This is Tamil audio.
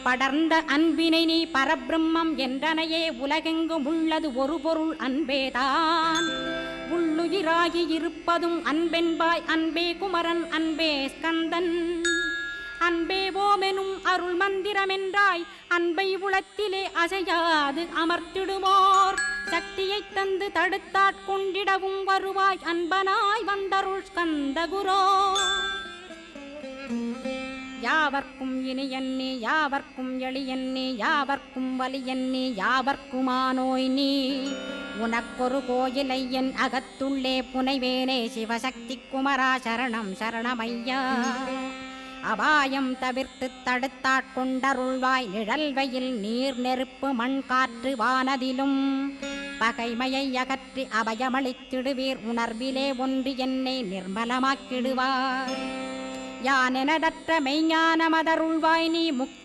படர்ந்த அன்பினை நீ பரபிரம்மம் என்றனையே உலகெங்கும் உள்ளது ஒரு பொருள் அன்பேதான் உள்ளுயிராகி இருப்பதும் அன்பென்பாய் அன்பே குமரன் அன்பே ஸ்கந்தன் அன்பே ஓமெனும் அருள் மந்திரமென்றாய் அன்பை உளத்திலே அசையாது அமர்த்திடுமோர் சக்தியை தந்து தடுத்தாட்கொண்டிடவும் வருவாய் அன்பனாய் வந்தருள் ஸ்கந்தகுரோ யாவர்க்கும் இனியன்னி யாவர்க்கும் எளியன்னி யாவர்க்கும் வலியன்னி யாவர்க்குமானோய் நீ உனக்கொரு கோயிலை என் அகத்துள்ளே புனைவேனே சிவசக்தி குமரா சரணம் சரணமையா அபாயம் தவிர்த்து தடுத்தாட்கொண்டருள்வாய் நிழல்வையில் நீர் நெருப்பு மண் காற்று வானதிலும் பகைமையை அகற்றி அபயமளித்திடுவீர் உணர்விலே ஒன்று என்னை நிர்மலமாக்கிடுவார் யானெனதற்ற மெய்ஞானமதருள்வாய் நீ